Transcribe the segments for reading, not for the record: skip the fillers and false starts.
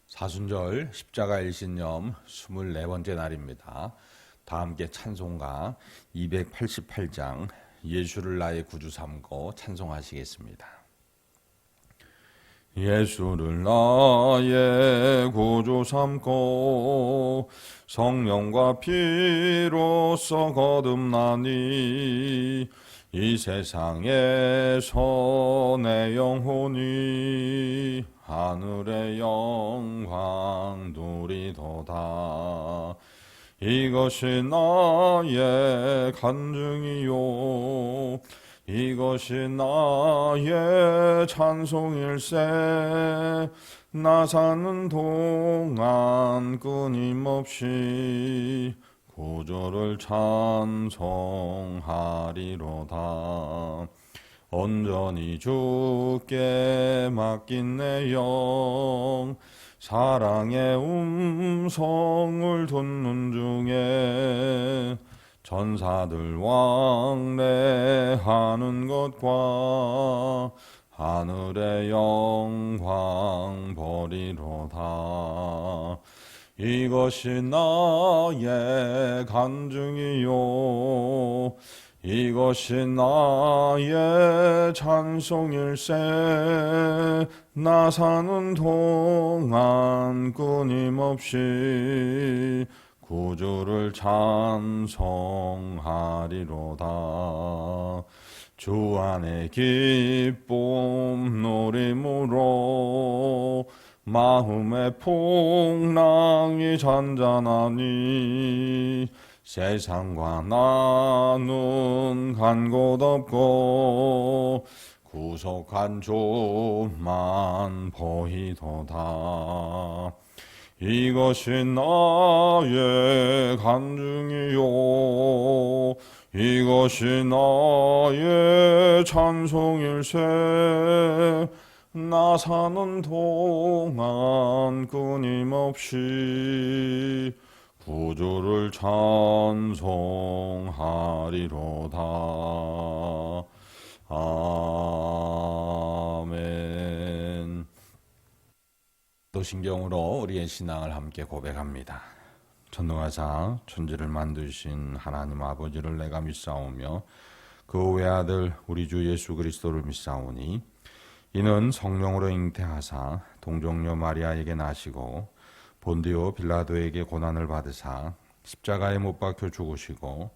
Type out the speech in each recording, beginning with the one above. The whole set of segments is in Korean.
사순절 십자가 일신념 24번째 날입니다. 다 함께 찬송가 288장 예수를 나의 구주 삼고 찬송하시겠습니다. 예수를 나의 구주 삼고 성령과 피로써 거듭나니 이 세상에서 내 영혼이 하늘의 영광 누리도다. 이것이 나의 간증이요 이것이 나의 찬송일세. 나 사는 동안 끊임없이 구주를 찬송하리로다. 온전히 주께 맡긴 내 영 사랑의 음성을 듣는 중에 전사들 왕래하는 것과 하늘의 영광 보리로다. 이것이 나의 간증이요 이것이 나의 찬송일세. 나 사는 동안 끊임없이 구주를 찬송하리로다. 주 안에 기쁨 누림으로 마음의 풍랑이 잔잔하니 세상과 나는 간 곳 없고 구속한 주만 보이도다. 이것이 나의 간증이요 이것이 나의 찬송일세. 나 사는 동안 끊임없이 구주를 찬송하리로다. 아멘. 도신경으로 우리의 신앙을 함께 고백합니다. 전능하사 천지를 만드신 하나님 아버지를 내가 믿사오며 그 외아들 우리 주 예수 그리스도를 믿사오니 이는 성령으로 잉태하사 동정녀 마리아에게 나시고 본디오 빌라도에게 고난을 받으사 십자가에 못 박혀 죽으시고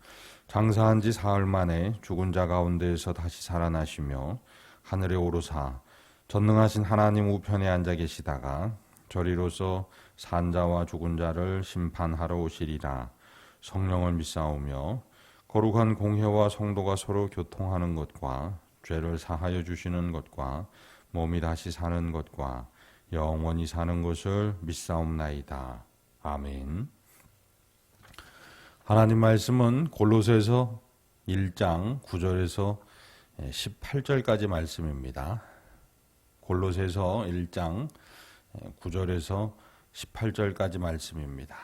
장사한 지 사흘 만에 죽은 자 가운데에서 다시 살아나시며 하늘에 오르사 전능하신 하나님 우편에 앉아 계시다가 저리로서 산자와 죽은 자를 심판하러 오시리라. 성령을 믿사오며 거룩한 공회와 성도가 서로 교통하는 것과 죄를 사하여 주시는 것과 몸이 다시 사는 것과 영원히 사는 것을 믿사옵나이다. 아멘. 하나님 말씀은 골로새서 1장 9절에서 18절까지 말씀입니다. 골로새서 1장 9절에서 18절까지 말씀입니다.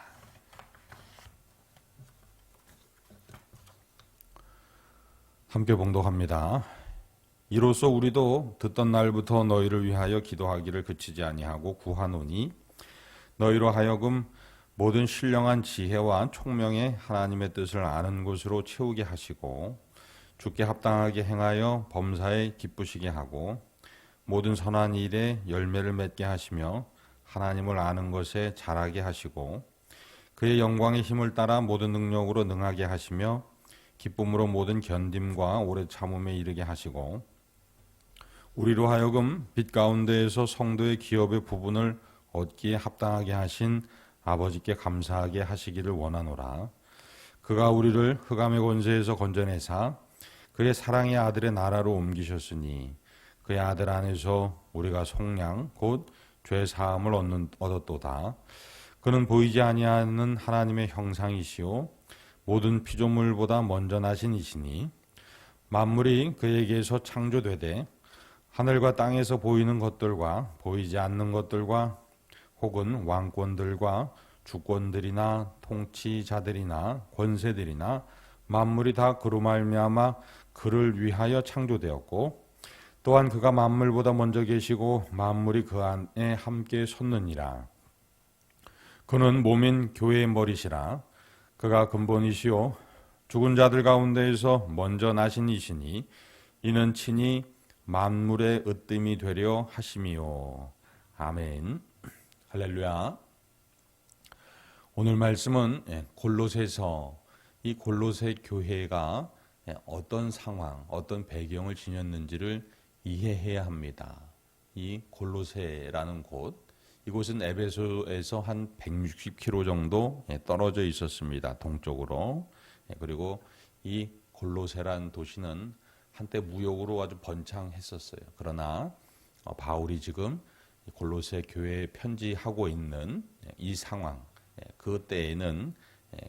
함께 봉독합니다. 이로써 우리도 듣던 날부터 너희를 위하여 기도하기를 그치지 아니하고 구하노니 너희로 하여금 모든 신령한 지혜와 총명의 하나님의 뜻을 아는 것으로 채우게 하시고 주께 합당하게 행하여 범사에 기쁘시게 하고 모든 선한 일에 열매를 맺게 하시며 하나님을 아는 것에 자라게 하시고 그의 영광의 힘을 따라 모든 능력으로 능하게 하시며 기쁨으로 모든 견딤과 오래 참음에 이르게 하시고 우리로 하여금 빛 가운데에서 성도의 기업의 부분을 얻기에 합당하게 하신 아버지께 감사하게 하시기를 원하노라. 그가 우리를 흑암의 권세에서 건져내사 그의 사랑의 아들의 나라로 옮기셨으니 그의 아들 안에서 우리가 속량 곧 죄 사함을 얻었도다. 그는 보이지 아니하는 하나님의 형상이시오 모든 피조물보다 먼저 나신 이시니 만물이 그에게서 창조되되 하늘과 땅에서 보이는 것들과 보이지 않는 것들과 혹은 왕권들과 주권들이나 통치자들이나 권세들이나 만물이 다 그로 말미암아 그를 위하여 창조되었고 또한 그가 만물보다 먼저 계시고 만물이 그 안에 함께 섰느니라. 그는 몸인 교회의 머리시라. 그가 근본이시요 죽은 자들 가운데에서 먼저 나신 이시니 이는 친히 만물의 으뜸이 되려 하심이요. 아멘. 할렐루야. 오늘 말씀은 골로새서, 이 골로새 교회가 어떤 상황, 어떤 배경을 지녔는지를 이해해야 합니다. 이 골로새라는 곳, 이곳은 에베소에서 한 160km 정도 떨어져 있었습니다. 동쪽으로. 그리고 이 골로새라는 도시는 한때 무역으로 아주 번창했었어요. 그러나 바울이 지금 골로새 교회에 편지하고 있는 이 상황, 그 때에는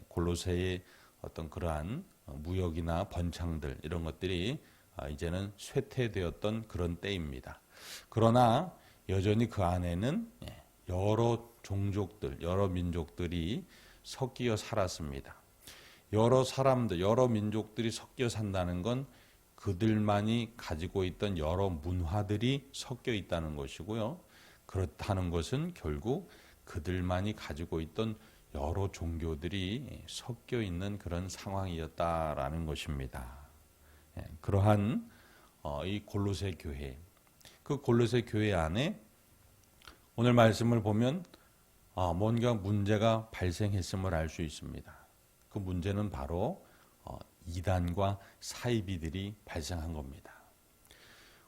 골로새의 어떤 그러한 무역이나 번창들 이런 것들이 이제는 쇠퇴되었던 그런 때입니다. 그러나 여전히 그 안에는 여러 종족들, 여러 민족들이 섞여 살았습니다. 여러 사람들, 여러 민족들이 섞여 산다는 건 그들만이 가지고 있던 여러 문화들이 섞여 있다는 것이고요. 그렇다는 것은 결국 그들만이 가지고 있던 여러 종교들이 섞여 있는 그런 상황이었다라는 것입니다. 그러한 이 골로새 교회, 그 골로새 교회 안에 오늘 말씀을 보면 뭔가 문제가 발생했음을 알 수 있습니다. 그 문제는 바로 이단과 사이비들이 발생한 겁니다.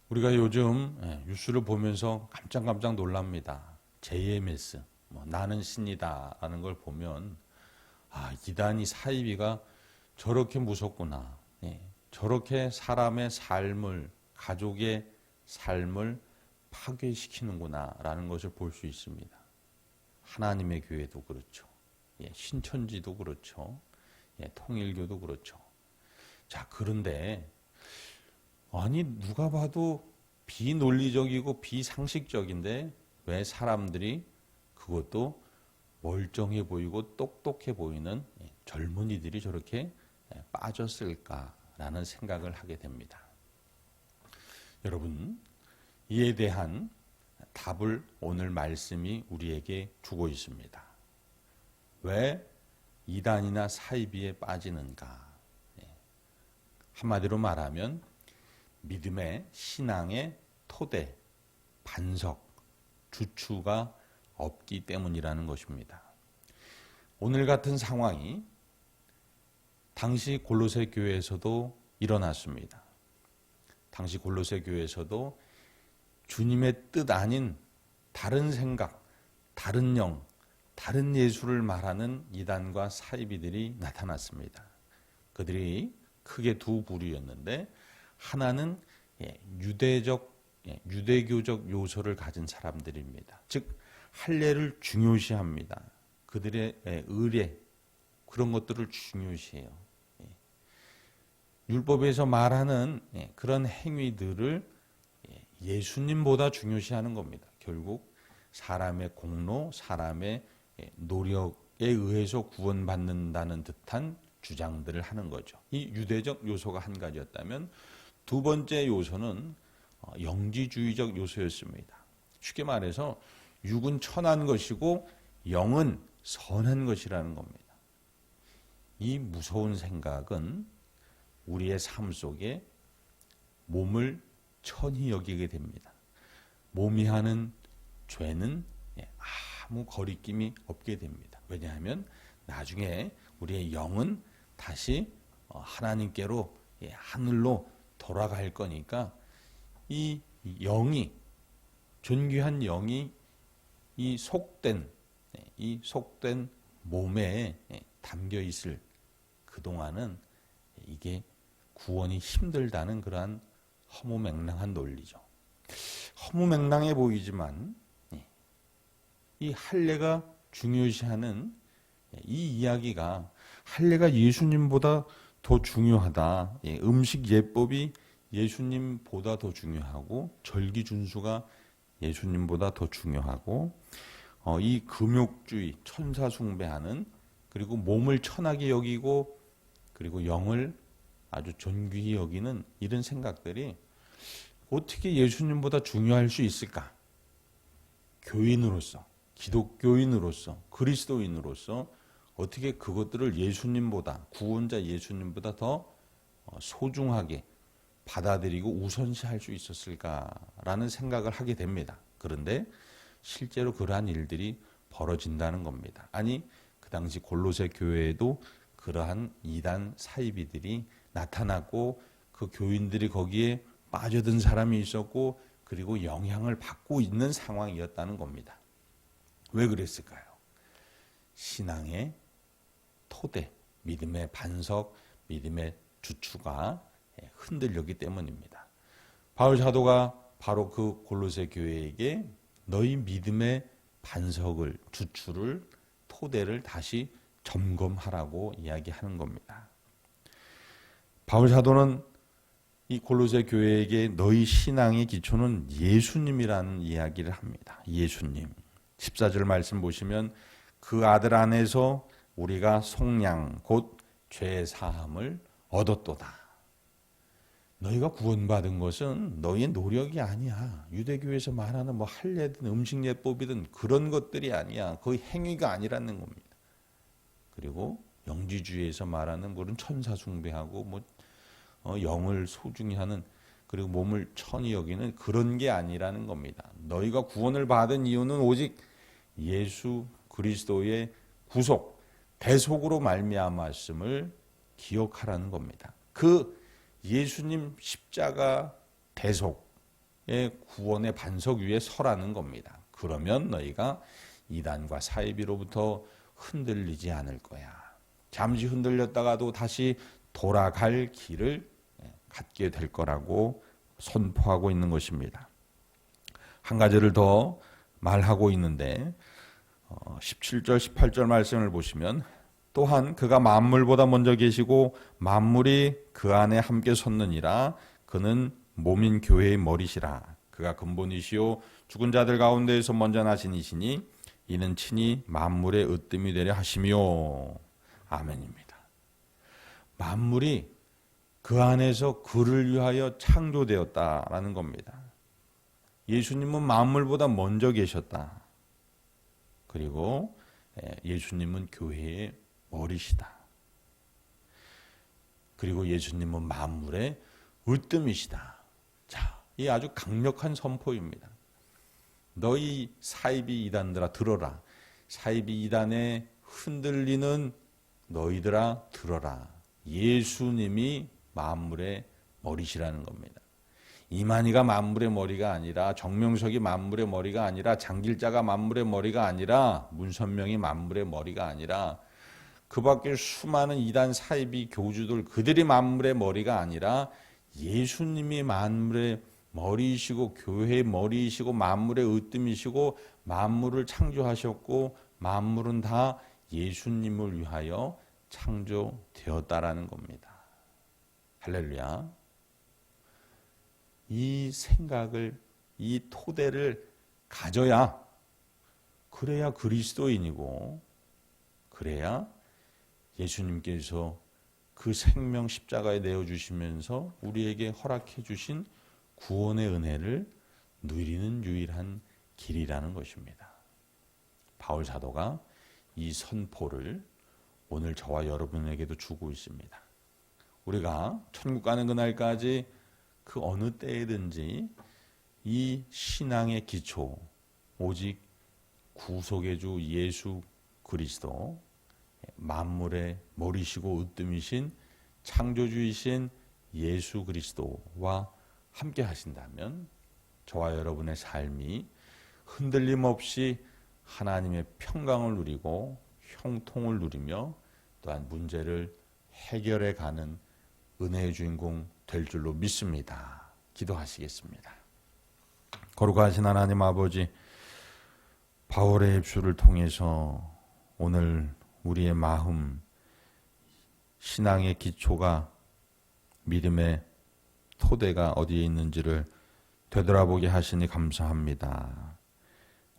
우리가 요즘 뉴스를 보면서 깜짝깜짝 놀랍니다. JMS, 나는 신이다라는 걸 보면 이단이 사이비가 저렇게 무섭구나. 저렇게 사람의 삶을, 가족의 삶을 파괴시키는구나라는 것을 볼 수 있습니다. 하나님의 교회도 그렇죠. 신천지도 그렇죠. 통일교도 그렇죠. 자, 그런데 아니 누가 봐도 비논리적이고 비상식적인데 왜 사람들이, 그것도 멀쩡해 보이고 똑똑해 보이는 젊은이들이 저렇게 빠졌을까라는 생각을 하게 됩니다. 여러분, 이에 대한 답을 오늘 말씀이 우리에게 주고 있습니다. 왜 이단이나 사이비에 빠지는가? 한마디로 말하면 믿음의, 신앙의 토대, 반석, 주추가 없기 때문이라는 것입니다. 오늘 같은 상황이 당시 골로새 교회에서도 일어났습니다. 당시 골로새 교회에서도 주님의 뜻 아닌 다른 생각, 다른 영, 다른 예수를 말하는 이단과 사이비들이 나타났습니다. 그들이 크게 두 부류였는데, 하나는 유대교적 요소를 가진 사람들입니다. 즉 할례를 중요시합니다. 그들의 의례, 그런 것들을 중요시해요. 율법에서 말하는 그런 행위들을 예수님보다 중요시하는 겁니다. 결국 사람의 공로, 사람의 노력에 의해서 구원받는다는 듯한 주장들을 하는 거죠. 이 유대적 요소가 한 가지였다면, 두 번째 요소는 영지주의적 요소였습니다. 쉽게 말해서 육은 천한 것이고 영은 선한 것이라는 겁니다. 이 무서운 생각은 우리의 삶 속에 몸을 천히 여기게 됩니다. 몸이 하는 죄는 아무 거리낌이 없게 됩니다. 왜냐하면 나중에 우리의 영은 다시 하나님께로, 하늘로 돌아갈 거니까, 이 영이, 존귀한 영이 이 속된 몸에 담겨 있을 그동안은 이게 구원이 힘들다는 그러한 허무맹랑한 논리죠. 허무맹랑해 보이지만 이 할례가 중요시하는 이 이야기가, 할례가 예수님보다 더 중요하다. 음식 예법이 예수님보다 더 중요하고, 절기 준수가 예수님보다 더 중요하고, 이 금욕주의, 천사 숭배하는, 그리고 몸을 천하게 여기고, 그리고 영을 아주 존귀히 여기는 이런 생각들이 어떻게 예수님보다 중요할 수 있을까? 교인으로서, 기독교인으로서 그리스도인으로서 어떻게 그것들을 예수님보다 구원자 예수님보다 더 소중하게 받아들이고 우선시할 수 있었을까라는 생각을 하게 됩니다. 그런데 실제로 그러한 일들이 벌어진다는 겁니다. 아니 그 당시 골로새 교회에도 그러한 이단 사이비들이 나타났고 그 교인들이 거기에 빠져든 사람이 있었고 그리고 영향을 받고 있는 상황이었다는 겁니다. 왜 그랬을까요? 신앙의 토대, 믿음의 반석, 믿음의 주추가 흔들렸기 때문입니다. 바울 사도가 바로 그 골로새 교회에게 너희 믿음의 반석을, 주추를, 토대를 다시 점검하라고 이야기하는 겁니다. 바울 사도는 이 골로새 교회에게 너희 신앙의 기초는 예수님이라는 이야기를 합니다. 예수님. 14절 말씀 보시면 그 아들 안에서 우리가 속량 곧 죄 사함을 얻었도다. 너희가 구원받은 것은 너희의 노력이 아니야. 유대교에서 말하는 뭐 할례든 음식 예법이든 그런 것들이 아니야. 그 행위가 아니라는 겁니다. 그리고 영지주의에서 말하는 그런 천사 숭배하고 뭐 영을 소중히 하는 그리고 몸을 천히 여기는 그런 게 아니라는 겁니다. 너희가 구원을 받은 이유는 오직 예수 그리스도의 구속, 대속으로 말미암았음을 기억하라는 겁니다. 그 예수님 십자가 대속의 구원의 반석 위에 서라는 겁니다. 그러면 너희가 이단과 사이비로부터 흔들리지 않을 거야. 잠시 흔들렸다가도 다시 돌아갈 길을 갖게 될 거라고 선포하고 있는 것입니다. 한 가지를 더 말하고 있는데 17절 18절 말씀을 보시면 또한 그가 만물보다 먼저 계시고 만물이 그 안에 함께 섰느니라. 그는 몸인 교회의 머리시라. 그가 근본이시요 죽은 자들 가운데에서 먼저 나신 이시니 이는 친히 만물의 으뜸이 되려 하시며. 아멘입니다. 만물이 그 안에서 그를 위하여 창조되었다라는 겁니다. 예수님은 만물보다 먼저 계셨다. 그리고 예수님은 교회의 머리시다. 그리고 예수님은 만물의 으뜸이시다. 자, 이 아주 강력한 선포입니다. 너희 사이비 이단들아 들어라. 사이비 이단에 흔들리는 너희들아 들어라. 예수님이 만물의 머리시라는 겁니다. 이만희가 만물의 머리가 아니라 정명석이 만물의 머리가 아니라 장길자가 만물의 머리가 아니라 문선명이 만물의 머리가 아니라 그 밖에 수많은 이단 사이비 교주들 그들이 만물의 머리가 아니라 예수님이 만물의 머리이시고 교회의 머리이시고 만물의 으뜸이시고 만물을 창조하셨고 만물은 다 예수님을 위하여 창조되었다라는 겁니다. 할렐루야. 이 생각을, 이 토대를 가져야 그래야 그리스도인이고 그래야 예수님께서 그 생명 십자가에 내어주시면서 우리에게 허락해 주신 구원의 은혜를 누리는 유일한 길이라는 것입니다. 바울 사도가 이 선포를 오늘 저와 여러분에게도 주고 있습니다. 우리가 천국 가는 그날까지 그 어느 때에든지 이 신앙의 기초, 오직 구속의 주 예수 그리스도, 만물의 머리시고 으뜸이신 창조주이신 예수 그리스도와 함께 하신다면 저와 여러분의 삶이 흔들림 없이 하나님의 평강을 누리고 형통을 누리며 또한 문제를 해결해 가는 은혜의 주인공 될 줄로 믿습니다. 기도하시겠습니다. 거룩하신 하나님 아버지, 바울의 입술을 통해서 오늘 우리의 마음, 신앙의 기초가, 믿음의 토대가 어디에 있는지를 되돌아보게 하시니 감사합니다.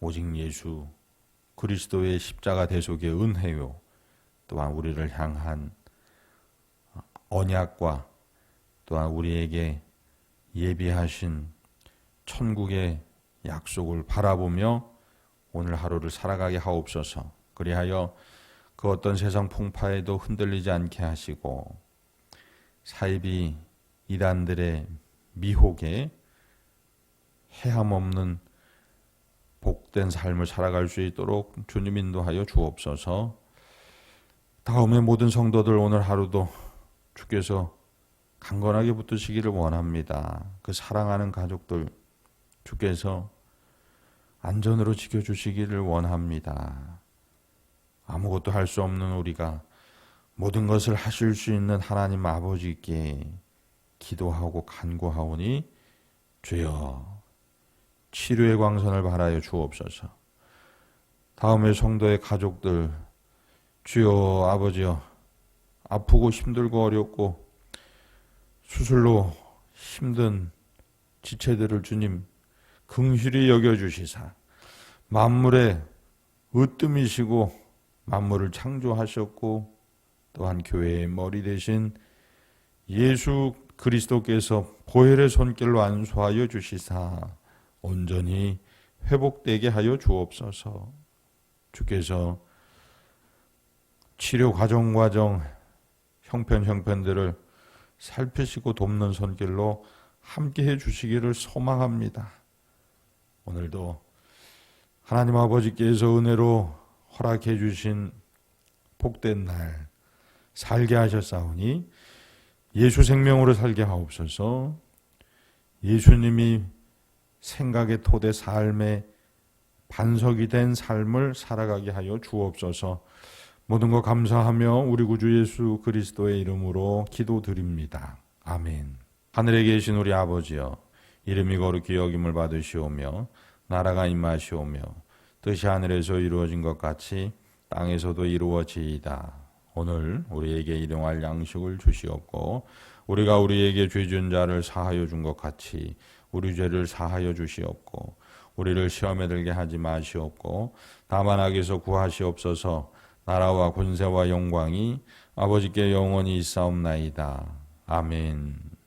오직 예수 그리스도의 십자가 대속의 은혜요, 또한 우리를 향한 언약과 또한 우리에게 예비하신 천국의 약속을 바라보며 오늘 하루를 살아가게 하옵소서. 그리하여 그 어떤 세상 풍파에도 흔들리지 않게 하시고 사이비 이단들의 미혹에 해함 없는 복된 삶을 살아갈 수 있도록 주님 인도하여 주옵소서. 다음에 모든 성도들 오늘 하루도 주께서 강건하게 붙드시기를 원합니다. 그 사랑하는 가족들 주께서 안전으로 지켜주시기를 원합니다. 아무것도 할 수 없는 우리가 모든 것을 하실 수 있는 하나님 아버지께 기도하고 간구하오니 주여 치료의 광선을 바라여 주옵소서. 다음에 성도의 가족들 주여 아버지여 아프고 힘들고 어렵고 수술로 힘든 지체들을 주님 긍휼히 여겨주시사 만물의 으뜸이시고 만물을 창조하셨고 또한 교회의 머리 되신 예수 그리스도께서 보혈의 손길로 안수하여 주시사 온전히 회복되게 하여 주옵소서. 주께서 치료 과정 형편들을 살피시고 돕는 손길로 함께해 주시기를 소망합니다. 오늘도 하나님 아버지께서 은혜로 허락해 주신 복된 날 살게 하셨사오니 예수 생명으로 살게 하옵소서. 예수님이 생각의 토대 삶의 반석이 된 삶을 살아가게 하여 주옵소서. 모든 것 감사하며 우리 구주 예수 그리스도의 이름으로 기도드립니다. 아멘. 하늘에 계신 우리 아버지여, 이름이 거룩히 여김을 받으시오며 나라가 임하시오며 뜻이 하늘에서 이루어진 것 같이 땅에서도 이루어지이다. 오늘 우리에게 일용할 양식을 주시옵고 우리가 우리에게 죄 지은 자를 사하여 준 것 같이 우리 죄를 사하여 주시옵고 우리를 시험에 들게 하지 마시옵고 다만 악에서 구하시옵소서. 나라와 권세와 영광이 아버지께 영원히 있사옵나이다. 아멘.